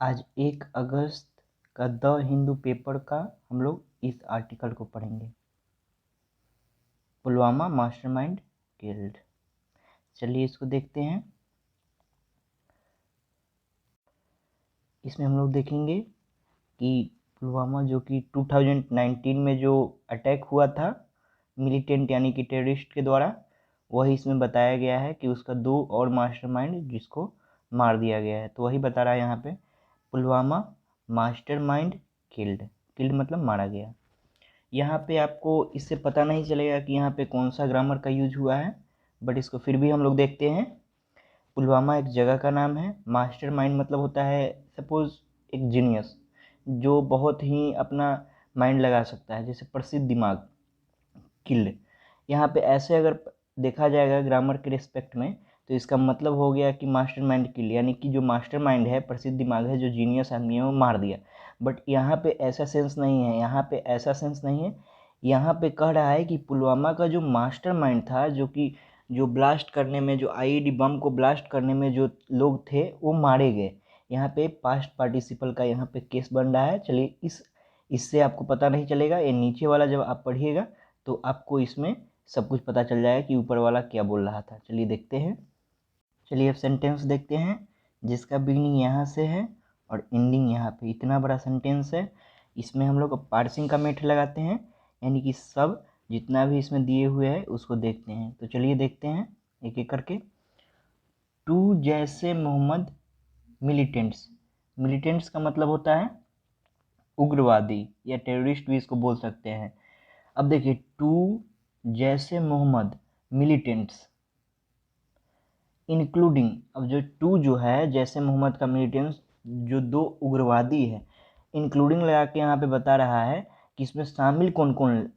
आज 1 अगस्त का the Hindu paper का हम लोग इस आर्टिकल को पढ़ेंगे, पुलवामा मास्टरमाइंड किल्ड। चलिए इसको देखते हैं। इसमें हम लोग देखेंगे कि पुलवामा जो कि 2019 में जो अटैक हुआ था मिलिटेंट यानी कि टेररिस्ट के द्वारा, वही इसमें बताया गया है कि उसका 2 और मास्टरमाइंड जिसको मार दिया गया है। तो वही बता रहा है यहाँ पे, पुलवामा मास्टरमाइंड किल्ड मतलब मारा गया। यहाँ पे आपको इससे पता नहीं चलेगा कि यहाँ पे कौन सा ग्रामर का यूज हुआ है, बट इसको फिर भी हम लोग देखते हैं। पुलवामा एक जगह का नाम है। मास्टरमाइंड मतलब होता है सपोज एक जीनियस जो बहुत ही अपना माइंड लगा सकता है, जैसे प्रसिद्ध दिमाग। किल्ड यहाँ पे ऐसे अगर देखा जाएगा ग्रामर के रिस्पेक्ट में, तो इसका मतलब हो गया कि मास्टरमाइंड किल, यानी कि जो मास्टरमाइंड है, प्रसिद्ध दिमाग है, जो जीनियस आदमी है, वो मार दिया। बट यहाँ पे ऐसा सेंस नहीं है, यहाँ पे ऐसा सेंस नहीं है। यहाँ पे कह रहा है कि पुलवामा का जो मास्टरमाइंड था, जो कि जो ब्लास्ट करने में, जो आईईडी बम को ब्लास्ट करने में जो लोग थे वो मारे गए। यहाँ पे पास्ट पार्टिसिपल का यहाँ पे केस बन रहा है। चलिए इससे आपको पता नहीं चलेगा, ये नीचे वाला जब आप पढ़िएगा तो आपको इसमें सब कुछ पता चल जाएगा कि ऊपर वाला क्या बोल रहा था। चलिए देखते हैं। चलिए अब सेंटेंस देखते हैं जिसका बिगनिंग यहाँ से है और एंडिंग यहाँ पे। इतना बड़ा सेंटेंस है, इसमें हम लोग पार्सिंग का मेथड लगाते हैं, यानी कि सब जितना भी इसमें दिए हुए है उसको देखते हैं। तो चलिए देखते हैं एक एक करके। टू जैसे मोहम्मद मिलिटेंट्स। मिलिटेंट्स का मतलब होता है उग्रवादी या टेररिस्ट भी इसको बोल सकते हैं। अब देखिए, टू जैसे मोहम्मद मिलिटेंट्स इंक्लूडिंग, अब जो टू जो है जैसे मोहम्मद का मिलिटेंट्स, जो 2 उग्रवादी है, इंक्लूडिंग लगा के यहाँ पे बता रहा है कि इसमें शामिल कौन कौन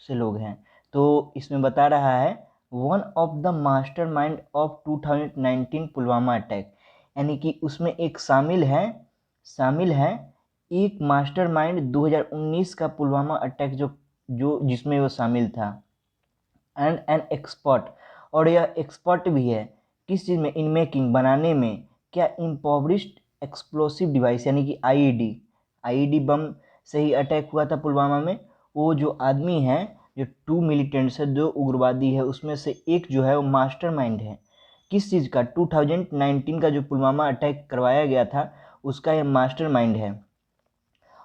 से लोग हैं। तो इसमें बता रहा है one of the mastermind of 2019 Pulwama attack, यानी कि उसमें एक शामिल है एक मास्टरमाइंड 2019 का पुलवामा अटैक जो जो जिसमें वो शामिल था। एंड एन एक्सपर्ट, और यह एक्सपर्ट भी है किस चीज़ में, इन मेकिंग बनाने में, क्या इम्पोवरिश्ड एक्सप्लोसिव डिवाइस, यानी कि आईईडी बम से ही अटैक हुआ था पुलवामा में। वो जो आदमी है, जो 2 मिलिटेंट्स है, 2 उग्रवादी है, उसमें से एक जो है वो मास्टरमाइंड है किस चीज़ का, 2019 का जो पुलवामा अटैक करवाया गया था उसका यह मास्टरमाइंड है।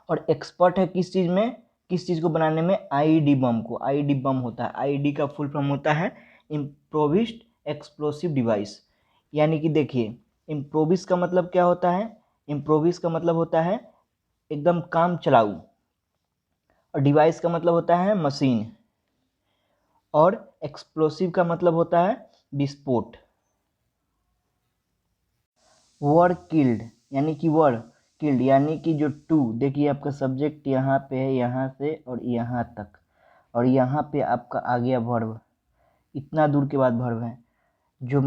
और एक्सपर्ट है किस चीज़ में, किस चीज़ को बनाने में, आईईडी बम को। आईईडी बम होता है, आईईडी का फुल फॉर्म होता है इम्प्रोविज्ड एक्सप्लोसिव डिवाइस। यानी कि देखिए, इम्प्रोविज का मतलब क्या होता है, इम्प्रोविज का मतलब होता है एकदम काम चलाऊ, और डिवाइस का मतलब होता है मशीन, और एक्सप्लोसिव का मतलब होता है विस्फोट। वर किल्ड, यानी कि वर किल्ड, यानी कि जो 2, देखिए आपका सब्जेक्ट यहाँ पे है, यहाँ से और यहाँ तक, और यहाँ पे आपका आ गया वर्ब, इतना दूर के बाद वर्ब है। जो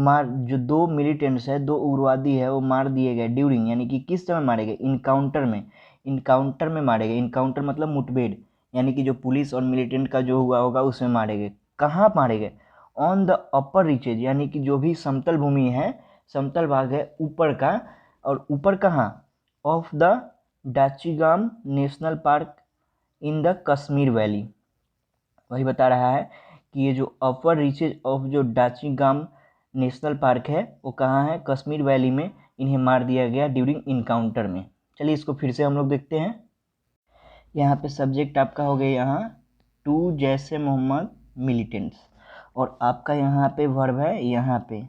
2 मिलिटेंट्स है, 2 उग्रवादी है, वो मार दिए गए ड्यूरिंग, यानी कि किस समय मारे गए, इनकाउंटर में मारे गए। इनकाउंटर मतलब मुठभेड़, यानी कि जो पुलिस और मिलिटेंट का जो हुआ होगा उसमें मारे गए। कहाँ मारे गए, ऑन द अपर रीचेज, यानी कि जो भी समतल भूमि है, समतल भाग है ऊपर का, और ऊपर कहाँ, of the Dachigam national park in the Kashmir valley. वही बता रहा है कि ये जो अपर रीचेज ऑफ जो डाचीगाम नेशनल पार्क है वो कहाँ है, कश्मीर वैली में इन्हें मार दिया गया ड्यूरिंग इनकाउंटर में। चलिए इसको फिर से हम लोग देखते हैं। यहाँ पे सब्जेक्ट आपका हो गया यहाँ 2 जैसे मोहम्मद मिलिटेंट्स, और आपका यहाँ पे वर्ब है यहाँ पे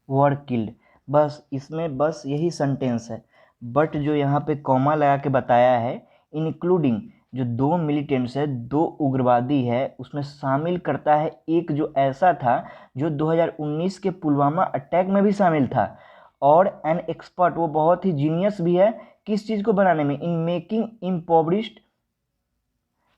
वर किल्ड। बस इसमें बस यही सेंटेंस है, बट जो यहाँ पे कॉमा लगा के बताया है, इंक्लूडिंग जो 2 मिलिटेंट्स है, 2 उग्रवादी है, उसमें शामिल करता है एक जो ऐसा था जो 2019 के पुलवामा अटैक में भी शामिल था, और एन एक्सपर्ट, वो बहुत ही जीनियस भी है किस चीज़ को बनाने में, इन मेकिंग इम्पोवरिश्ड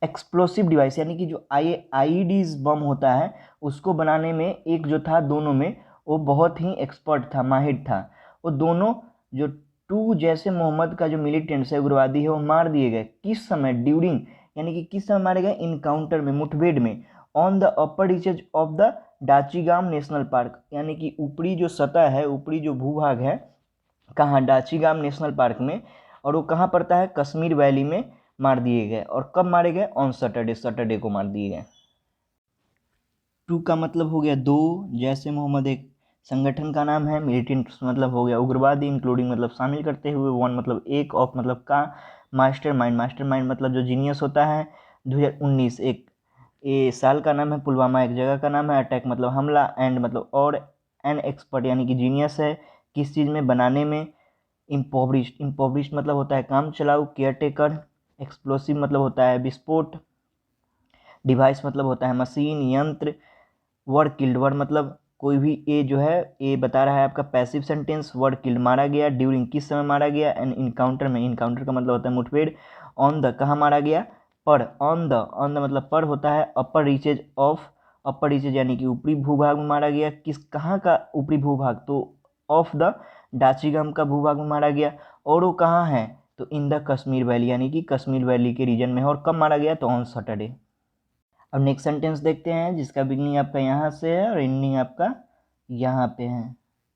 एक्सप्लोसिव डिवाइस, यानी कि जो आईईडीज बम होता है उसको बनाने में, एक जो था दोनों में वो बहुत ही एक्सपर्ट था, माहिर था। वो दोनों जो 2 जैसे मोहम्मद का जो मिलिटेंट्स है, उग्रवादी है, वो मार दिए गए किस समय, ड्यूरिंग, यानी कि किस समय मारे गए, इनकाउंटर में, मुठभेड़ में, on the upper reaches of the Dachigam national park, यानी कि ऊपरी जो सतह है, ऊपरी जो भूभाग है कहाँ, डाचीगाम नेशनल पार्क में, और वो कहाँ पड़ता है, कश्मीर वैली में मार दिए गए। और कब मारे गए, ऑन सैटरडे, सैटरडे को मार दिए गए। टू का मतलब हो गया दो, जैसे मोहम्मद एक संगठन का नाम है, मिलिटेंट मतलब हो गया उग्रवादी, इंक्लूडिंग मतलब शामिल करते हुए, वन मतलब एक, ऑफ मतलब का, मास्टरमाइंड, मास्टरमाइंड मतलब जो जीनियस होता है, 2019 एक ये साल का नाम है, पुलवामा एक जगह का नाम है, अटैक मतलब हमला, एंड मतलब और, एन एक्सपर्ट यानी कि जीनियस है किस चीज़ में, बनाने में, इम्पोवरिश्ड, इम्पोवरिश्ड मतलब होता है काम चलाऊ, केयरटेकर, एक्सप्लोसिव मतलब होता है विस्फोट, डिवाइस मतलब होता है मशीन, यंत्र, वर्ड किल्ड, वर्ड मतलब कोई भी, ए जो है ए बता रहा है आपका पैसिव सेंटेंस, वर्ड किल्ड मारा गया, ड्यूरिंग किस समय मारा गया, एंड इनकाउंटर में, इनकाउंटर का मतलब होता है मुठभेड़, ऑन द कहाँ मारा गया, पर, ऑन द मतलब पर होता है अपर रीचेज ऑफ, अपर रीचेज यानी कि ऊपरी भूभाग में मारा गया, किस कहाँ का ऊपरी भूभाग, तो ऑफ द डाचीगम का भूभाग में मारा गया, और वो कहाँ है, तो इन द कश्मीर वैली यानी कि कश्मीर वैली के रीजन में है, और कब मारा गया, तो ऑन सैटरडे। अब नेक्स्ट सेंटेंस देखते हैं जिसका बिगनिंग आपका यहाँ से है और एंडिंग आपका यहाँ पे है,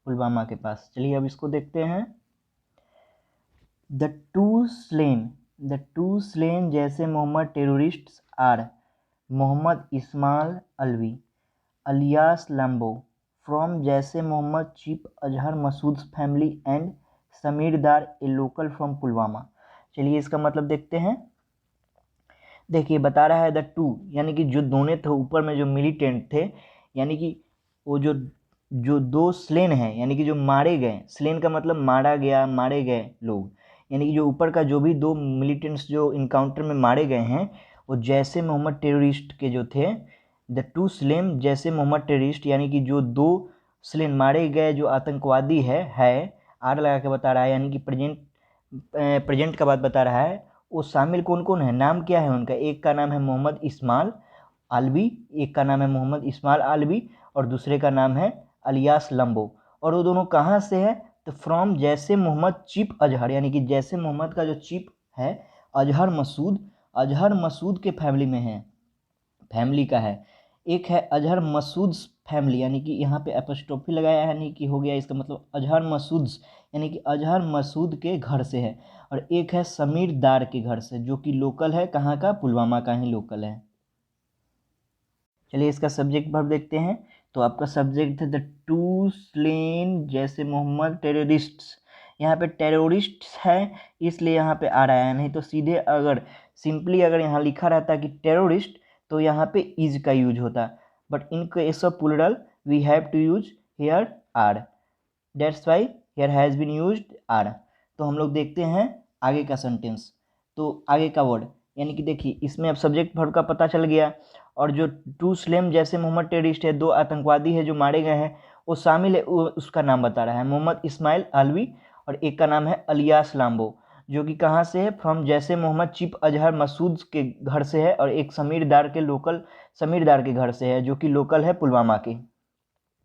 पुलवामा के पास। चलिए अब इसको देखते हैं। The two slain Jaish Mohammed terrorists are Mohammed Ismail Alvi alias Lambo from Jaish Mohammed chief Azhar Masood family and Sameer Dar a local from Pulwama. चलिए इसका मतलब देखते हैं। देखिए बता रहा है द टू यानी कि जो दोनों थे ऊपर में जो मिलिटेंट थे, यानी कि वो जो जो दो स्लेन हैं यानी कि जो मारे गए, स्लेन का मतलब मारा गया, मारे गए लोग, यानी कि जो ऊपर का जो भी दो मिलिटेंट्स जो इनकाउंटर में मारे गए हैं वो जैसे मोहम्मद टेररिस्ट के जो थे, the two slain Jaish Mohammad terrorist यानी कि जो दो स्लेन मारे गए जो आतंकवादी है आर लगा के बता रहा है, यानी कि प्रेजेंट का बात बता रहा है। वो शामिल कौन कौन है, नाम क्या है उनका, एक का नाम है मोहम्मद इस्माइल आलवी, एक का नाम है मोहम्मद इस्माइल आलवी और दूसरे का नाम है अलियास लंबो। और वो दोनों कहाँ से है, तो फ्रॉम जैसे मोहम्मद चीफ अजहर यानी कि जैसे मोहम्मद का जो चीफ है अजहर मसूद के फैमिली में है, फैमिली का है। एक है अजहर मसूद फैमिली यानी कि यहाँ पे एपोस्ट्रोफी लगाया है, यानी कि हो गया इसका मतलब अजहर मसूद यानी कि अजहर मसूद के घर से है। और एक है समीर दार के घर से जो कि लोकल है, कहाँ का, पुलवामा का ही लोकल है। चलिए इसका सब्जेक्ट वर्ब देखते हैं। तो आपका सब्जेक्ट है the two slain Jaish Mohammed terrorists, यहाँ पे टेररिस्ट्स है इसलिए यहाँ पे आ रहा है, नहीं तो सीधे अगर सिंपली अगर यहाँ लिखा रहता कि टेररिस्ट तो यहाँ पे इज का यूज होता, but in case of plural we have to use here are, that's why here has been used are. तो हम लोग देखते हैं आगे का सेंटेंस। तो आगे का वर्ड यानी कि देखिए इसमें अब सब्जेक्ट वर्ब का पता चल गया, और जो टू स्लेम जैसे मोहम्मद टेररिस्ट है, दो आतंकवादी है जो मारे गए हैं वो शामिल है, वो उसका नाम बता रहा है मोहम्मद इस्माइल आलवी, और एक का नाम है अलियास लाम्बो जो कि कहाँ से है, फ्रॉम जैसे मोहम्मद चीफ अजहर मसूद के घर से है, और एक समीर दार के घर से है जो कि लोकल है पुलवामा के।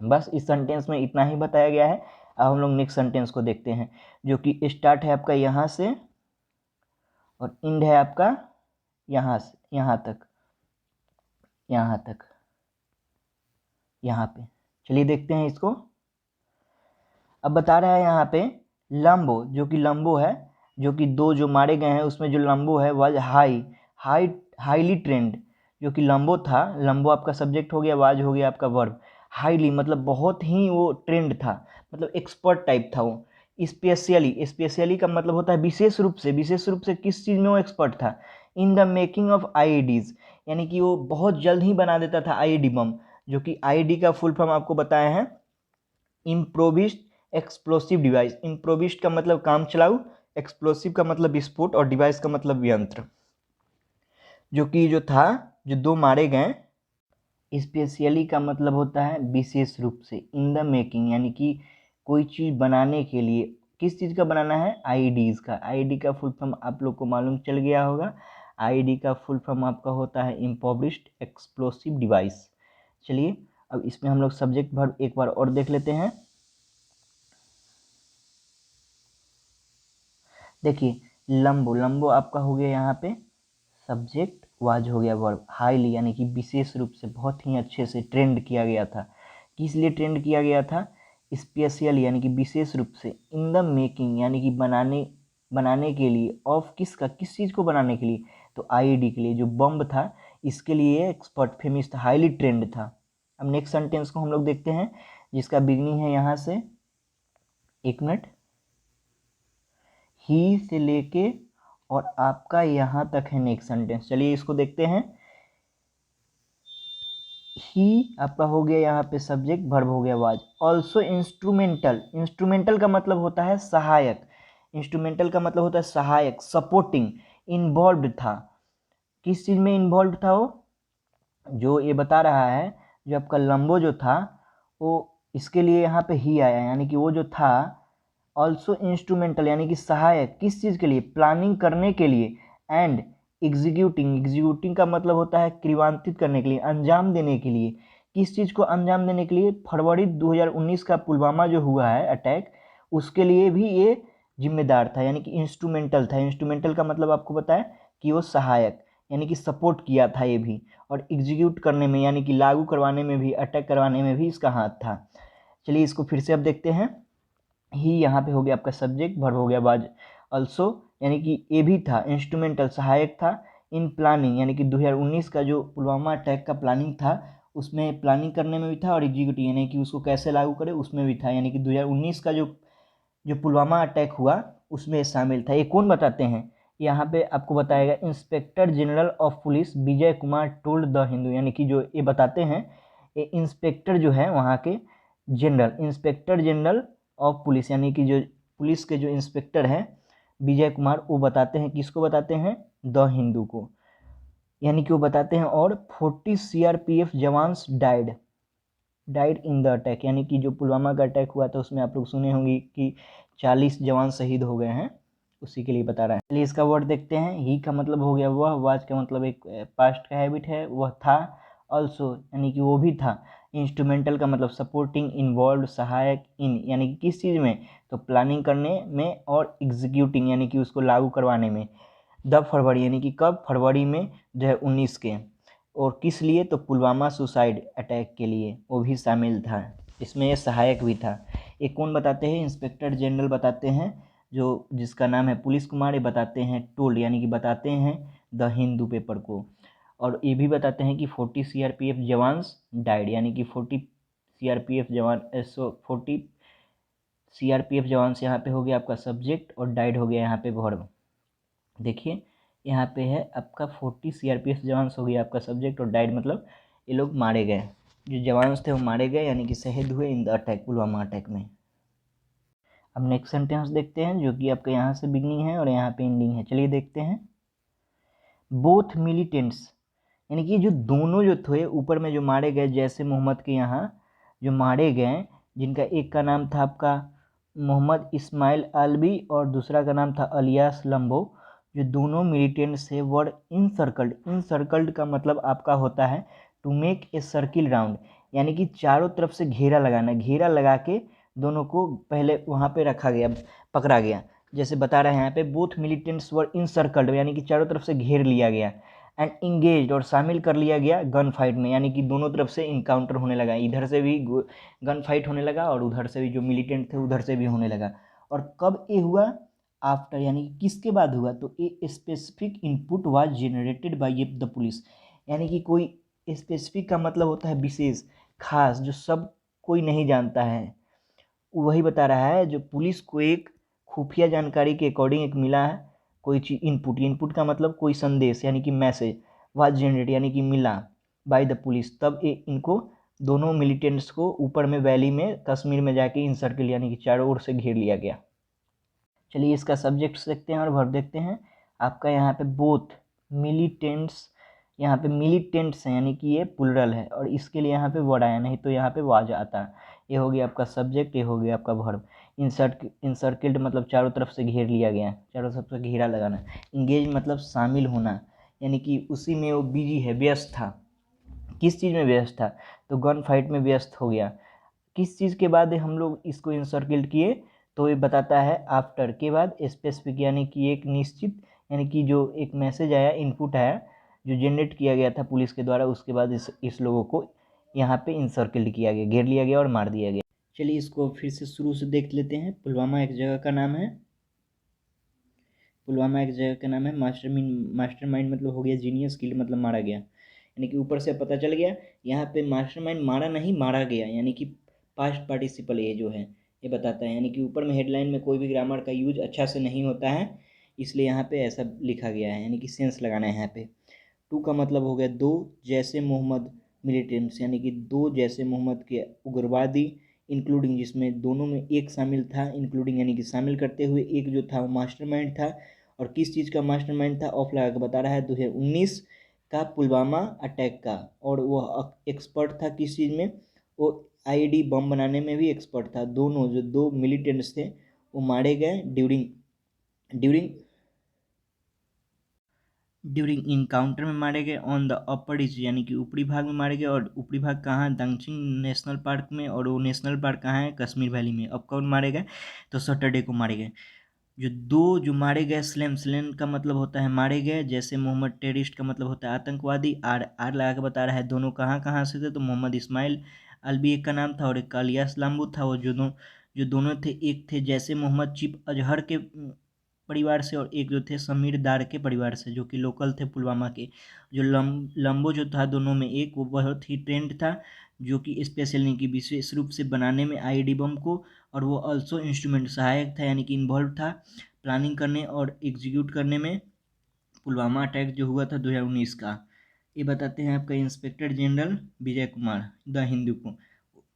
बस इस सेंटेंस में इतना ही बताया गया है। अब हम लोग नेक्स्ट सेंटेंस को देखते हैं जो कि स्टार्ट है आपका यहाँ से और एंड है आपका यहाँ से यहाँ तक यहाँ पे। चलिए देखते हैं इसको। अब बता रहा है यहाँ पे लंबो जो कि लंबो है, जो कि दो जो मारे गए हैं उसमें जो लंबो है वाज हाईली ट्रेंड, जो कि लंबो था, लंबो आपका सब्जेक्ट हो गया, वाज हो गया आपका वर्ब, हाईली मतलब बहुत ही वो ट्रेंड था, मतलब एक्सपर्ट टाइप था वो। स्पेशली का मतलब होता है विशेष रूप से किस चीज़ में वो एक्सपर्ट था, इन द मेकिंग ऑफ आईईडीज, यानी कि वो बहुत जल्द ही बना देता था आईईडी बम, जो कि आईईडी का फुल फॉर्म आपको बताया है इम्प्रोविज्ड एक्सप्लोसिव डिवाइस। इम्प्रोविज्ड का मतलब काम चलाऊ, एक्सप्लोसिव का मतलब विस्फोट और डिवाइस का मतलब यंत्र, जो कि जो था जो दो मारे गए। स्पेशली का मतलब होता है विशेष रूप से, इन द मेकिंग यानी कि कोई चीज़ बनाने के लिए, किस चीज़ का बनाना है, आईडीज़ का। आईडी का फुल फॉर्म आप लोग को मालूम चल गया होगा, आईडी का फुल फॉर्म आपका होता है इम्प्रोविज्ड एक्सप्लोसिव डिवाइस। चलिए अब इसमें हम लोग सब्जेक्ट वर्ब एक बार और देख लेते हैं। देखिए लंबो आपका हो गया यहाँ पे सब्जेक्ट, वाज हो गया वर्ब, हाईली यानी कि विशेष रूप से बहुत ही अच्छे से ट्रेंड किया गया था। किस लिए ट्रेंड किया गया था, स्पेशल यानी कि विशेष रूप से, इन द मेकिंग यानी कि बनाने के लिए, ऑफ किस चीज़ को बनाने के लिए, तो आईईडी के लिए, जो बम था इसके लिए एक्सपर्ट फेमस था, हाईली ट्रेंड था। अब नेक्स्ट सेंटेंस को हम लोग देखते हैं जिसका बिगनिंग है यहाँ से, 1 मिनट, ही से लेके और आपका यहाँ तक है नेक्स्ट सेंटेंस। चलिए इसको देखते हैं। ही आपका हो गया यहाँ पे सब्जेक्ट, वर्ब हो गया वाज। ऑल्सो इंस्ट्रूमेंटल, इंस्ट्रूमेंटल का मतलब होता है सहायक, इंस्ट्रूमेंटल का मतलब होता है सहायक, सपोर्टिंग, इन्वॉल्व था। किस चीज़ में इन्वॉल्व था वो, जो ये बता रहा है, जो आपका लंबो जो था वो, इसके लिए यहाँ पे ही आया, यानी कि वो जो था ऑल्सो इंस्ट्रूमेंटल यानी कि सहायक, किस चीज़ के लिए, प्लानिंग करने के लिए, एंड एग्जीक्यूटिंग, एग्जीक्यूटिंग का मतलब होता है क्रियान्वित करने के लिए, अंजाम देने के लिए। किस चीज़ को अंजाम देने के लिए, फरवरी 2019 का पुलवामा जो हुआ है अटैक, उसके लिए भी ये जिम्मेदार था, यानी कि इंस्ट्रूमेंटल था। इंस्ट्रूमेंटल का मतलब आपको पता है कि वो सहायक, यानी कि सपोर्ट किया था ये भी, और एग्जीक्यूट करने में यानी कि लागू करवाने में भी, अटैक करवाने में भी इसका हाथ था। चलिए इसको फिर से अब देखते हैं। ही यहाँ पे हो गया आपका सब्जेक्ट, वर्ब हो गया वाज। ऑल्सो यानी कि ये भी था, इंस्ट्रूमेंटल सहायक था, इन प्लानिंग यानी कि 2019 का जो पुलवामा अटैक का प्लानिंग था उसमें प्लानिंग करने में भी था, और एग्जीक्यूटिव यानी कि उसको कैसे लागू करे उसमें भी था, यानी कि 2019 का जो पुलवामा अटैक हुआ उसमें शामिल था। ये कौन बताते हैं, यहाँ पे आपको बताएगा inspector general of police Vijay Kumar told the Hindu, यानी कि जो ये बताते हैं, ये इंस्पेक्टर जो है वहाँ के general, inspector general of police यानी कि जो पुलिस के जो इंस्पेक्टर हैं विजय कुमार, वो बताते हैं, किसको बताते हैं, द हिंदू को, यानी कि वो बताते हैं। और 40 CRPF jawans died in the attack, यानी कि जो पुलवामा का अटैक हुआ था उसमें आप लोग सुने होंगे कि 40 जवान शहीद हो गए हैं, उसी के लिए बता रहा है। चलिए इसका वर्ड देखते हैं। ही का मतलब हो गया वह, वाज का मतलब एक पास्ट का हैबिट है, वह था। ऑल्सो यानी कि वो भी था। इंस्ट्रूमेंटल का मतलब सपोर्टिंग, इन्वॉल्व, सहायक, इन यानी कि किस चीज़ में, तो प्लानिंग करने में, और एग्जीक्यूटिंग यानी कि उसको लागू करवाने में। द फरवरी यानी कि कब, फरवरी में 2019 के, और किस लिए, तो पुलवामा सुसाइड अटैक के लिए वो भी शामिल था, इसमें ये सहायक भी था। ये कौन बताते हैं, इंस्पेक्टर जनरल बताते हैं, जो जिसका नाम है पुलिस कुमार, ये बताते हैं टोल्ड यानी कि बताते हैं द हिंदू पेपर को। और ये भी बताते हैं कि 40 सीआरपीएफ जवान्स डाइड, यानी कि 40 सीआरपीएफ जवान 40 सीआरपीएफ जवान्स यहाँ पे हो गया आपका सब्जेक्ट, और डाइड हो गया यहाँ पे वर्ब। देखिए यहाँ पे है आपका 40 सीआरपीएफ जवान हो गया आपका सब्जेक्ट, और डाइड मतलब ये लोग मारे गए, जो जवान थे वो मारे गए, यानी कि शहीद हुए in the attack, Pulwama attack में। अब नेक्स्ट सेंटेंस देखते हैं जो कि आपका यहाँ से बिगनिंग है और यहाँ पे एंडिंग है। चलिए देखते हैं। बोथ मिलिटेंट्स यानी कि जो दोनों जो थे ऊपर में जो मारे गए, जैसे मोहम्मद के यहाँ जो मारे गए, जिनका एक का नाम था आपका मोहम्मद इस्माइल अलवी और दूसरा का नाम था अलियास लंबो, जो दोनों मिलिटेंट्स थे वर इनसर्कल्ड। इनसर्कल्ड का मतलब आपका होता है to make a circle round, यानी कि चारों तरफ से घेरा लगाना, घेरा लगा के दोनों को पहले वहाँ पे रखा गया, पकड़ा गया। जैसे बता रहे हैं यहाँ पे, बोथ मिलिटेंट्स वर इनसर्कल्ड यानी कि चारों तरफ से घेर लिया गया, एंड इंगेज्ड और शामिल कर लिया गया गन फाइट में, यानी कि दोनों तरफ से इनकाउंटर होने लगा, इधर से भी गन फाइट होने लगा और उधर से भी जो मिलिटेंट थे उधर से भी होने लगा। और कब ये हुआ, आफ्टर यानी कि किसके बाद हुआ, तो a specific input was generated by the police, यानी कि कोई स्पेसिफिक का मतलब होता है विशेष, खास, जो सब कोई नहीं जानता है, वही बता रहा है। जो पुलिस को एक खुफिया जानकारी के अकॉर्डिंग एक मिला है कोई चीज़, इनपुट का मतलब कोई संदेश यानी कि मैसेज, वाज जनरेट यानी कि मिला बाय द पुलिस, तब ये इनको दोनों मिलिटेंट्स को ऊपर में वैली में कश्मीर में जाके इन सर्किल यानी कि चारों ओर से घेर लिया गया। चलिए इसका सब्जेक्ट देखते हैं और वर्ब देखते हैं। आपका यहाँ पे बोथ मिलिटेंट्स, यहाँ पे मिलिटेंट्स हैं यानी कि ये प्लुरल है, और इसके लिए यहाँ पे वर्ड आया, नहीं तो यहाँ पे वाज आता। ये हो गया आपका सब्जेक्ट, ये हो गया आपका वर्ब। इंसर्किल्ड मतलब चारों तरफ से घेर लिया गया, चारों तरफ से घेरा लगाना। इंगेज मतलब शामिल होना, यानी कि उसी में वो बिजी है, व्यस्त था। किस चीज़ में व्यस्त था, तो गन फाइट में व्यस्त हो गया। किस चीज़ के बाद हम लोग इसको इंसर्किल्ड किए, तो ये बताता है आफ्टर के बाद स्पेसिफिक, यानी कि एक निश्चित, यानी कि जो एक मैसेज आया, इनपुट आया जो जनरेट किया गया था पुलिस के द्वारा, उसके बाद इस लोगों को यहाँ पे इंसर्किल्ड किया गया, घेर लिया गया और मार दिया गया। चलिए इसको फिर से शुरू से देख लेते हैं। पुलवामा एक जगह का नाम है, पुलवामा एक जगह का नाम है। मास्टरमाइंड मतलब हो गया जीनियस, किल मतलब मारा गया, यानी कि ऊपर से पता चल गया यहाँ पे मास्टरमाइंड मारा नहीं मारा गया, यानी कि पास्ट पार्टिसिपल ये जो है ये बताता है, यानी कि ऊपर में हेडलाइन में कोई भी ग्रामर का यूज अच्छा से नहीं होता है, इसलिए यहाँ पे ऐसा लिखा गया है, यानी कि सेंस लगाना है यहाँ पे। टू का मतलब हो गया दो जैसे मोहम्मद मिलिटेंट्स, यानी कि दो जैसे मोहम्मद के उग्रवादी, इंक्लूडिंग जिसमें दोनों में एक शामिल था, इंक्लूडिंग यानी कि शामिल करते हुए, एक जो था वो मास्टरमाइंड था। और किस चीज़ का मास्टरमाइंड था, ऑफ लगा के बता रहा है 2019 का पुलवामा अटैक का। और वो एक्सपर्ट था किस चीज़ में, वो आईईडी बम बनाने में भी एक्सपर्ट था। दोनों जो दो मिलिटेंट्स थे वो मारे गए ड्यूरिंग ड्यूरिंग ड्यूरिंग इनकाउंटर में मारे गए ऑन द अपर रीच, यानी कि ऊपरी भाग में मारे गए। और ऊपरी भाग कहाँ, दंगचिंग नेशनल पार्क में, और वो नेशनल पार्क कहाँ है, कश्मीर वैली में। अब कौन मारे गए, तो सैटरडे को मारे गए। जो दो जो मारे गए, स्लेम स्लेम का मतलब होता है मारे गए, जैसे मोहम्मद टेररिस्ट का मतलब होता है आतंकवादी। आर आर लगा के बता रहा है दोनों कहाँ कहाँ से थे, तो मोहम्मद इस्माइल अलवी एक का नाम था और एक का इलियास लाम्बू था। वो जो दोनों थे, एक थे जैसे मोहम्मद चिप अजहर के परिवार से, और एक जो थे समीर दार के परिवार से, जो कि लोकल थे पुलवामा के। जो लम्बो जो था दोनों में एक, वो बहुत ही ट्रेंड था, जो कि स्पेशल यानी कि विशेष रूप से बनाने में आईडी बम को, और वो ऑल्सो इंस्ट्रूमेंट सहायक था, यानी कि इन्वॉल्व था प्लानिंग करने और एग्जीक्यूट करने में पुलवामा अटैक जो हुआ था 2019 का। ये बताते हैं आपका inspector general Vijay Kumar the Hindu को।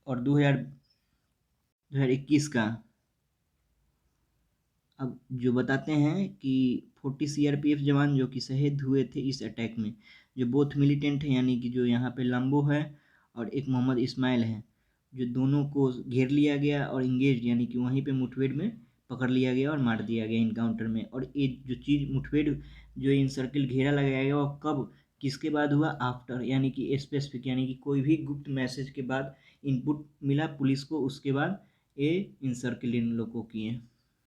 और 2021 का अब जो बताते हैं कि 40 सीआरपीएफ जवान जो कि शहीद हुए थे इस अटैक में, जो बोथ मिलिटेंट हैं, यानी कि जो यहाँ पे लम्बो है और एक मोहम्मद इस्माइल है, जो दोनों को घेर लिया गया और इंगेज, यानी कि वहीं पे मुठभेड़ में पकड़ लिया गया और मार दिया गया इनकाउंटर में। और ये जो चीज़ मुठभेड़ जो इन सर्किल घेरा लगाया गया वो कब किसके बाद हुआ, आफ्टर, यानी कि स्पेसिफिक, यानी कि कोई भी गुप्त मैसेज के बाद इनपुट मिला पुलिस को, उसके बाद ये इन सर्किल इन लोगों को किए।